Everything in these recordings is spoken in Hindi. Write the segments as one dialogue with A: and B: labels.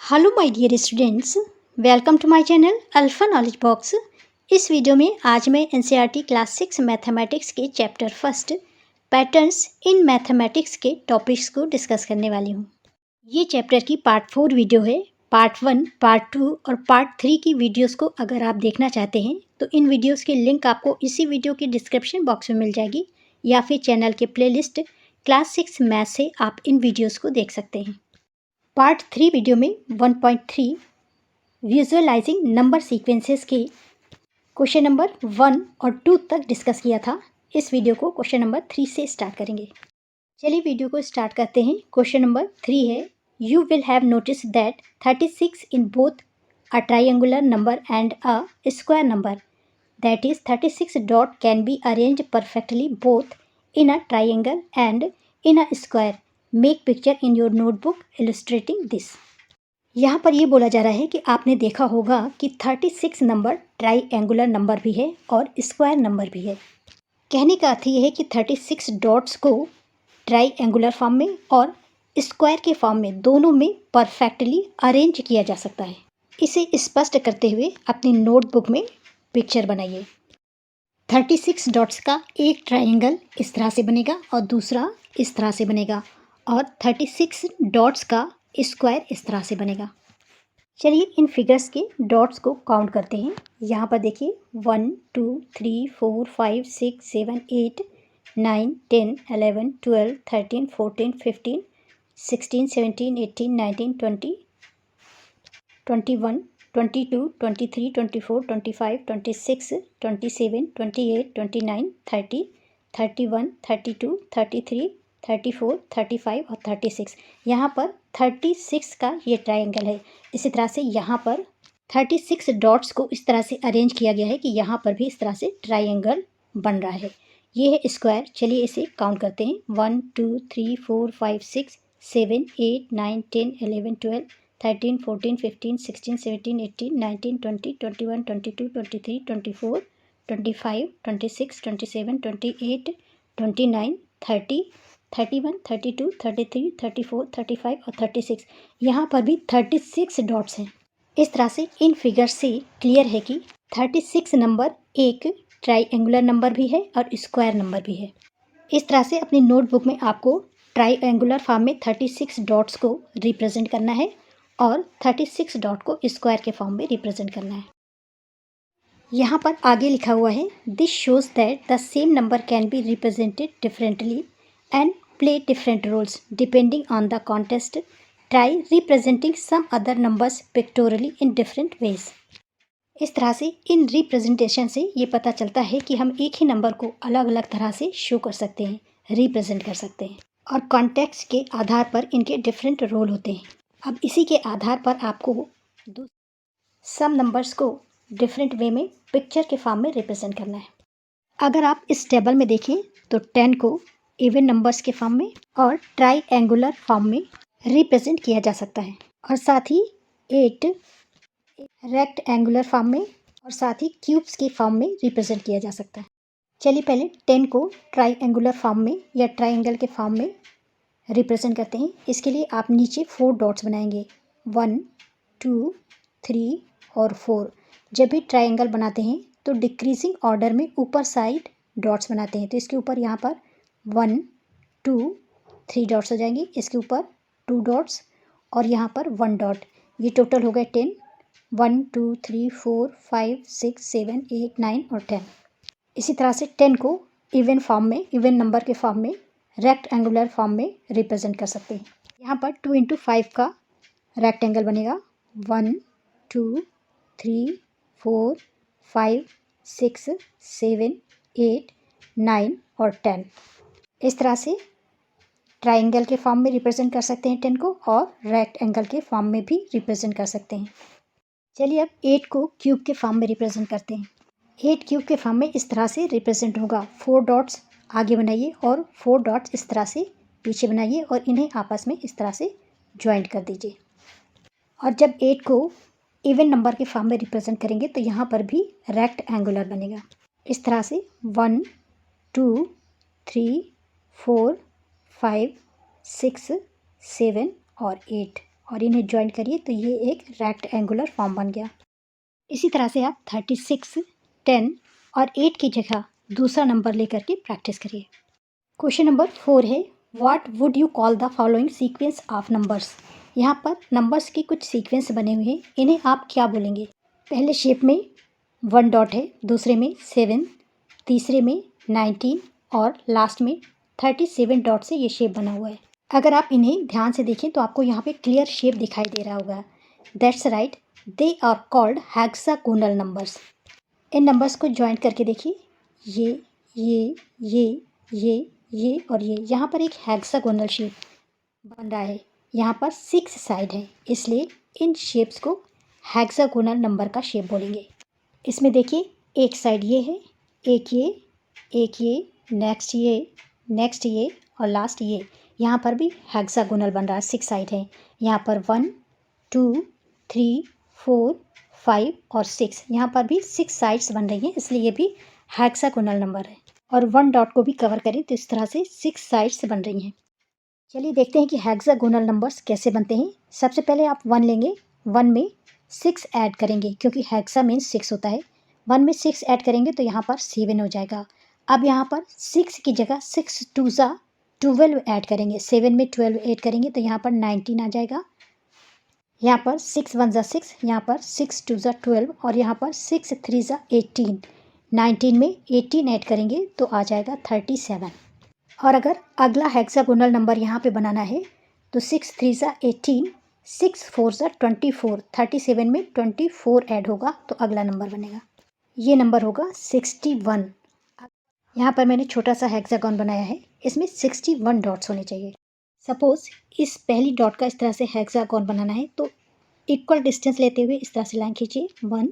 A: Hello my dear students, welcome to my channel Alpha Knowledge Box. इस वीडियो में आज मैं एनसीईआरटी क्लास 6 मैथमेटिक्स के chapter first patterns in mathematics के टॉपिक्स को डिस्कस करने वाली हूँ। ये चैप्टर की पार्ट 4 वीडियो है। पार्ट 1, पार्ट 2 और पार्ट 3 की वीडियोस को अगर आप देखना चाहते हैं तो इन वीडियोस की लिंक आपको इसी वीडियो के डिस्क्रिप्शन बॉक्स में मिल जाएगी, या फिर चैनल के प्लेलिस्ट क्लास 6 मैथ से आप इन वीडियोज़ को देख सकते हैं। पार्ट 3 वीडियो में 1.3 विजुअलाइजिंग नंबर सीक्वेंसेस के क्वेश्चन नंबर 1 और 2 तक डिस्कस किया था। इस वीडियो को क्वेश्चन नंबर 3 से स्टार्ट करेंगे। चलिए वीडियो को स्टार्ट करते हैं। क्वेश्चन नंबर 3 है, you will have notice that 36 in both a triangular number and a square number, that is 36 dot can be arranged perfectly both in a triangle and in a square. Make picture in your notebook illustrating this. यहाँ पर ये बोला जा रहा है कि आपने देखा होगा कि 36 नंबर ट्राइंगुलर नंबर भी है और स्क्वायर नंबर भी है। कहने का अर्थ ये है कि 36 डॉट्स को ट्राइंगुलर फॉर्म में और स्क्वायर के फॉर्म में दोनों में परफेक्टली अरेंज किया जा सकता है। इसे स्पष्ट करते हुए अपनी नोटबुक में पिक्चर बनाइए। 36 डॉट्स का एक ट्राइंगल इस तरह से बनेगा और दूसरा इस तरह से बनेगा, और 36 डॉट्स का स्क्वायर इस तरह से बनेगा। चलिए इन फिगर्स के डॉट्स को काउंट करते हैं। यहाँ पर देखिए 1 2 3 4 5 6 7 8 9 10 11 12 13 14 15 16 17 18 19 20 21 22 23 24 25 26 27 28 29 30 31 32 33 34 35 और 36। यहाँ पर 36 का ये ट्रायंगल है। इसी तरह से यहाँ पर 36 डॉट्स को इस तरह से अरेंज किया गया है कि यहाँ पर भी इस तरह से ट्रायंगल बन रहा है। ये है स्क्वायर। चलिए इसे काउंट करते हैं। 1 2 3 4 5 6 7 8 9 10 11 12 13 14 15 16 17 18 19 20 21 22 23 24 25 26 27 28 29 30 31 32 33 34 35 और 36। यहाँ पर भी 36 डॉट्स हैं। इस तरह से इन फिगर से क्लियर है कि 36 नंबर एक ट्राइंगुलर नंबर भी है और स्क्वायर नंबर भी है। इस तरह से अपनी नोटबुक में आपको ट्राइंगुलर फॉर्म में 36 डॉट्स को रिप्रेजेंट करना है और 36 डॉट को स्क्वायर के फॉर्म में रिप्रेजेंट करना है। यहाँ पर आगे लिखा हुआ है, this shows that the same number can be represented differently and play different roles depending on the context. Try representing some other numbers pictorially in different ways. इस तरह से इन रिप्रेजेंटेशन से ये पता चलता है कि हम एक ही नंबर को अलग अलग तरह से शो कर सकते हैं, रिप्रेजेंट कर सकते हैं, और कॉन्टेक्स्ट के आधार पर इनके डिफरेंट रोल होते हैं। अब इसी के आधार पर आपको सम नंबर्स को डिफरेंट वे में पिक्चर के फॉर्म में रिप्रेजेंट करना है। अगर आप इस टेबल में देखें तो 10 को इवन नंबर्स के फॉर्म में और ट्राइंगुलर फॉर्म में रिप्रेजेंट किया जा सकता है, और साथ ही 8 रेक्टेंगुलर फॉर्म में और साथ ही क्यूब्स के फॉर्म में रिप्रेजेंट किया जा सकता है। चलिए पहले 10 को ट्राइंगुलर फॉर्म में या ट्राइंगल के फॉर्म में रिप्रेजेंट करते हैं। इसके लिए आप नीचे 4 डॉट्स बनाएंगे, 1 2 3 और 4। जब भी ट्राइंगल बनाते हैं तो डिक्रीजिंग ऑर्डर में ऊपर साइड डॉट्स बनाते हैं। तो इसके ऊपर यहाँ पर 1 2 3 डॉट्स हो जाएंगे, इसके ऊपर 2 डॉट्स और यहाँ पर 1 डॉट। ये टोटल हो गए 10। 1 2 3 4 5 6 7 8 9 और 10। इसी तरह से 10 को इवन फॉर्म में, इवन नंबर के फॉर्म में, रेक्टेंगुलर फॉर्म में रिप्रेजेंट कर सकते हैं। यहाँ पर 2 इंटू 5 का रेक्टेंगल बनेगा। 1 2 3 4 5 6 7 8 9 और 10। इस तरह से ट्राइंगल के फॉर्म में रिप्रेजेंट कर सकते हैं 10 को, और रेक्टेंगल के फॉर्म में भी रिप्रेजेंट कर सकते हैं। चलिए अब 8 को क्यूब के फॉर्म में रिप्रेजेंट करते हैं। 8 क्यूब के फॉर्म में इस तरह से रिप्रेजेंट होगा। 4 डॉट्स आगे बनाइए और 4 डॉट्स इस तरह से पीछे बनाइए और इन्हें आपस में इस तरह से ज्वाइंट कर दीजिए। और जब 8 को इवन नंबर के फॉर्म में रिप्रेजेंट करेंगे तो यहाँ पर भी रेक्टेंगुलर बनेगा। इस तरह से 1 2 3 4 5 6 7 और 8 और इन्हें ज्वाइन करिए तो ये एक रेक्टेंगुलर फॉर्म बन गया। इसी तरह से आप 36, 10 और 8 की जगह दूसरा नंबर लेकर के प्रैक्टिस करिए। क्वेश्चन नंबर 4 है, what would you call the following sequence of numbers. यहाँ पर नंबर्स की कुछ सीक्वेंस बने हुए हैं, इन्हें आप क्या बोलेंगे। पहले शेप में 1 डॉट है, दूसरे में 7, तीसरे में 19 और लास्ट में 37 डॉट से ये शेप बना हुआ है। अगर आप इन्हें ध्यान से देखें तो आपको यहाँ पे क्लियर शेप दिखाई दे रहा होगा। That's right, they are called hexagonal numbers. इन नंबर्स को ज्वाइन करके देखिए, ये और ये यहाँ पर एक हेक्सागोनल शेप बन रहा है। यहाँ पर 6 साइड है, इसलिए इन शेप्स को हेक्सागोनल नंबर का शेप बोलेंगे। इसमें देखिए, एक साइड ये है, एक ये, नेक्स्ट ये और लास्ट ये। यहाँ पर भी हेक्सागोनल बन रहा है, 6 साइड है। यहाँ पर 1, 2, 3, 4, 5 और 6, यहाँ पर भी 6 साइड्स बन रही हैं, इसलिए ये भी हेक्सागोनल नंबर है। और 1 डॉट को भी कवर करें तो इस तरह से 6 साइड्स बन रही हैं। चलिए देखते हैं कि हेक्सागोनल नंबर्स कैसे बनते हैं। सबसे पहले आप 1 लेंगे, 1 में 6 ऐड करेंगे क्योंकि हेक्सा मीन्स 6 होता है। 1 में 6 ऐड करेंगे तो यहाँ पर 7 हो जाएगा। अब यहाँ पर 6 की जगह 6 2 ज़ा 12 ऐड करेंगे, 7 में 12 ऐड करेंगे तो यहाँ पर 19 आ जाएगा। यहाँ पर 6 1 ज़ा 6, यहाँ पर 6 2 ज़ा 12 और यहाँ पर 6 3 ज़ा 18। 19 में 18 ऐड करेंगे तो आ जाएगा 37। और अगर अगला हेक्सागोनल नंबर यहाँ पे बनाना है तो 6 3 ज़ा 18, 6 4 ज़ा 24, 37 में 24 ऐड होगा तो अगला नंबर बनेगा। ये नंबर होगा 61। यहाँ पर मैंने छोटा सा हेक्सागोन बनाया है, इसमें 61 डॉट्स होने चाहिए। सपोज़ इस पहली डॉट का इस तरह से हेक्सागोन बनाना है तो इक्वल डिस्टेंस लेते हुए इस तरह से लाइन खींचिए, 1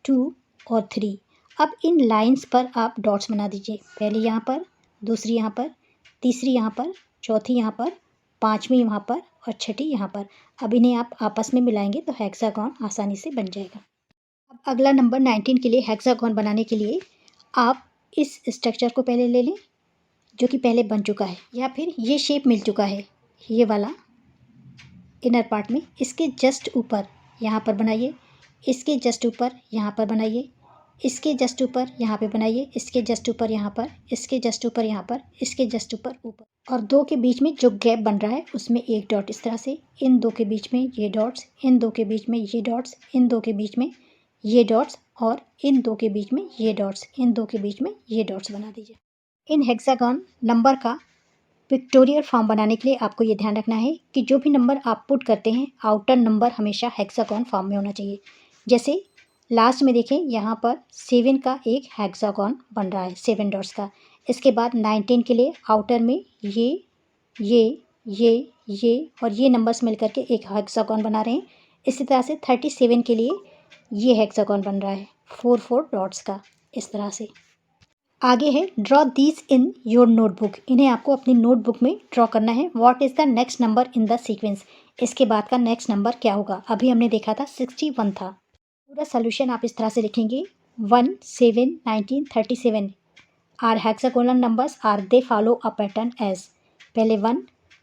A: 2 और 3। अब इन लाइंस पर आप डॉट्स बना दीजिए, पहली यहाँ पर, दूसरी यहाँ पर, तीसरी यहाँ पर, चौथी यहाँ पर, पाँचवीं यहाँ पर और छठी यहाँ पर। अब इन्हें आप आपस में मिलाएंगे तो हेक्सागोन आसानी से बन जाएगा। अब अगला नंबर 19 के लिए हेक्सागोन बनाने के लिए आप इस स्ट्रक्चर को पहले ले लें जो कि पहले बन चुका है, या फिर ये शेप मिल चुका है, ये वाला इनर पार्ट में, इसके जस्ट ऊपर यहाँ पर बनाइए, इसके जस्ट ऊपर यहाँ पर बनाइए, इसके जस्ट ऊपर यहाँ पे बनाइए, इसके जस्ट ऊपर यहाँ पर, इसके जस्ट ऊपर यहाँ पर, इसके जस्ट ऊपर ऊपर। और दो के बीच में जो गैप बन रहा है उसमें एक डॉट इस तरह से, इन दो के बीच में ये डॉट्स, इन दो के बीच में ये डॉट्स, इन दो के बीच में ये डॉट्स और इन दो के बीच में ये डॉट्स, इन दो के बीच में ये डॉट्स बना दीजिए। इन हेक्सागोन नंबर का पिक्टोरियल फॉर्म बनाने के लिए आपको ये ध्यान रखना है कि जो भी नंबर आप पुट करते हैं आउटर नंबर हमेशा हेक्सागोन फॉर्म में होना चाहिए। जैसे लास्ट में देखें, यहाँ पर 7 का एक हेक्सागोन बन रहा है, 7 डॉट्स का। इसके बाद 19 के लिए आउटर में ये और ये नंबर्स मिलकर के एक हेक्सागोन बना रहे हैं। इसी तरह से 37 के लिए ये हेक्सागोन बन रहा है 4 डॉट्स का, इस तरह से। आगे है draw these in your notebook. इन्हें आपको अपनी नोटबुक में ड्रॉ करना है। What is the next number in the sequence. इसके बाद का नेक्स्ट नंबर क्या होगा। अभी हमने देखा था 61 था। पूरा सोल्यूशन आप इस तरह से लिखेंगे, 1 7 19 37 are hexagonal numbers, are they follow a pattern as. पहले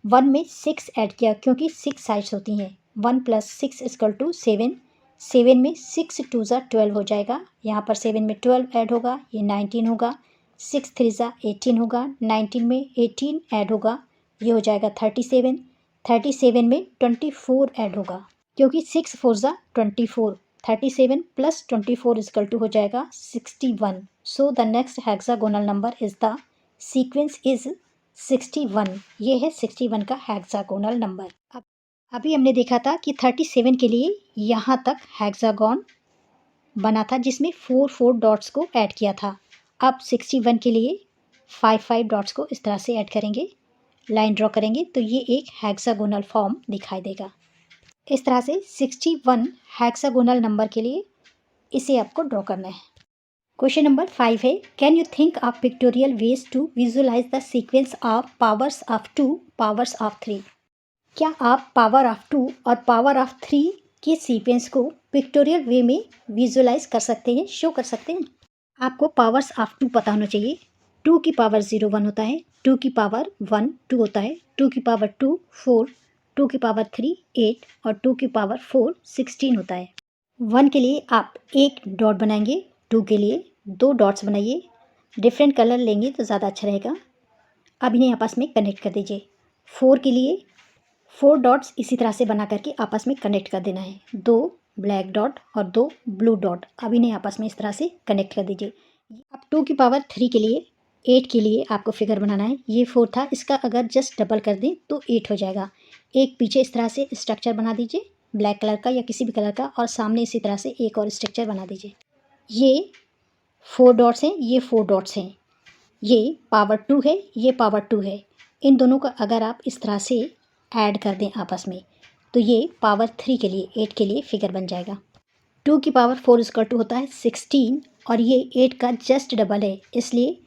A: 1 में 6 ऐड किया क्योंकि 6 साइड्स होती हैं, 1 + 6 = 7। 7 में 6 2 ज़ा 12 हो जाएगा, यहाँ पर 7 में 12 ऐड होगा, ये 19 होगा। 6 3 ज़ा 18 होगा, 19 में 18 ऐड होगा, ये हो जाएगा 37। 37 में 24 ऐड होगा क्योंकि 6 4 ज़ा 24, 37 + 24 = हो जाएगा 61। So the next hexagonal number is the sequence is 61। ये है 61 का हेक्सागोनल नंबर। अब अभी हमने देखा था कि 37 के लिए यहाँ तक हेक्सागोन बना था जिसमें 4 डॉट्स को ऐड किया था। अब 61 के लिए 5 डॉट्स को इस तरह से ऐड करेंगे, लाइन ड्रॉ करेंगे तो ये एक हेक्सागोनल फॉर्म दिखाई देगा। इस तरह से 61 हेक्सागोनल नंबर के लिए इसे आपको ड्रॉ करना है। क्वेश्चन नंबर 5 है, can you think of pictorial ways to visualise the sequence of powers of 2 powers of 3। क्या आप पावर ऑफ 2 और पावर ऑफ 3 के सीक्वेंस को पिक्टोरियल वे में विजुलाइज कर सकते हैं, शो कर सकते हैं। आपको पावर्स ऑफ 2 पता होना चाहिए। 2 की पावर 0 1 होता है, 2 की पावर 1 2 होता है, 2 की पावर 2 4, 2 की पावर 3 8 और 2 की पावर 4 16 होता है। 1 के लिए आप एक डॉट बनाएंगे, 2 के लिए 2 डॉट्स बनाइए। डिफरेंट कलर लेंगे तो ज़्यादा अच्छा रहेगा। अब इन्हें आपस में कनेक्ट कर दीजिए। 4 के लिए 4 डॉट्स इसी तरह से बना करके आपस में कनेक्ट कर देना है। 2 ब्लैक डॉट और 2 ब्लू डॉट। अब इन्हें आपस में इस तरह से कनेक्ट कर दीजिए। अब 2 की पावर 3 के लिए 8 के लिए आपको फिगर बनाना है। ये 4 था, इसका अगर जस्ट डबल कर दें तो 8 हो जाएगा। एक पीछे इस तरह से स्ट्रक्चर बना दीजिए ब्लैक कलर का या किसी भी कलर का, और सामने इसी तरह से एक और स्ट्रक्चर बना दीजिए। ये 4 डॉट्स हैं, ये 4 डॉट्स हैं। ये पावर 2 है, ये पावर 2 है। इन दोनों को अगर आप इस तरह से ऐड कर दें आपस में तो ये पावर 3 के लिए 8 के लिए फिगर बन जाएगा। 2 की पावर 4 इक्वल टू होता है 16 और ये 8 का जस्ट डबल है, इसलिए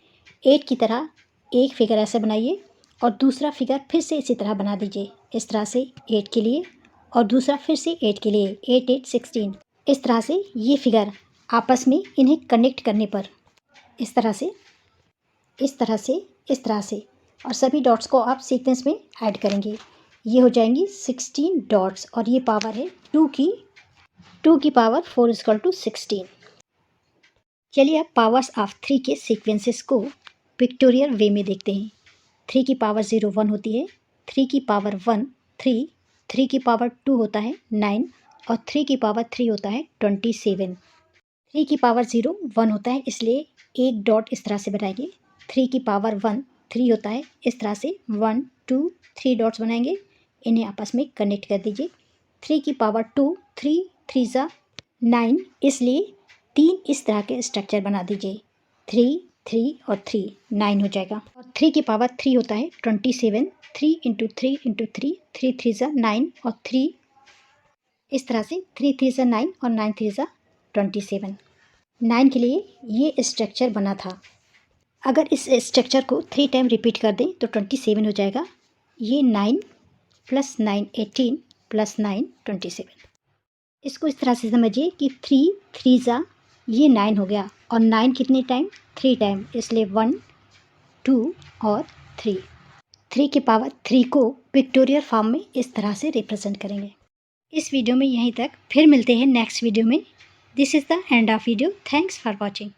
A: 8 की तरह एक फिगर ऐसे बनाइए और दूसरा फिगर फिर से इसी तरह बना दीजिए। इस तरह से 8 के लिए और दूसरा फिर से 8 के लिए, 8 8 16। इस तरह से ये फिगर आपस में इन्हें कनेक्ट करने पर इस तरह से इस तरह से इस तरह से और सभी डॉट्स को आप सीक्वेंस में ऐड करेंगे। ये हो जाएंगी 16 डॉट्स और ये पावर है 2 की पावर 4 इक्वल टू 16। चलिए अब पावर्स ऑफ 3 के सीक्वेंसेस को पिक्टोरियल वे में देखते हैं। 3 की पावर 0 1 होती है, 3 की पावर 1 3, 3 की पावर 2 होता है 9 और 3 की पावर 3 होता है 27। 3 की पावर 0 1 होता है, इसलिए एक डॉट इस तरह से बनाएंगे। 3 की पावर 1 3 होता है, इस तरह से 1 2 3 डॉट्स बनाएंगे, इन्हें आपस में कनेक्ट कर दीजिए। 3 की पावर 2 3 3 ज़ा 9, इसलिए 3 इस तरह के स्ट्रक्चर बना दीजिए। 3 3 और 3 9 हो जाएगा। और 3 की पावर 3 होता है 27, 3 इंटू 3 इंटू 3 3 3 ज़ा 9 और 3 इस तरह से 3 3 ज़ा 9 और 9 3 ज़ा 27। 9 के लिए ये स्ट्रक्चर बना था। अगर इस स्ट्रक्चर को 3 टाइम रिपीट कर दें तो 27 हो जाएगा। ये 9 प्लस 9 18 प्लस 9 27। इसको इस तरह से समझिए कि 3 3 ज़ा ये 9 हो गया और 9 कितने टाइम 3 टाइम, इसलिए 1 2 और 3। 3 की पावर 3 को पिक्टोरियल फॉर्म में इस तरह से रिप्रेजेंट करेंगे। इस वीडियो में यहीं तक, फिर मिलते हैं नेक्स्ट वीडियो में। This is the end of video. Thanks for watching.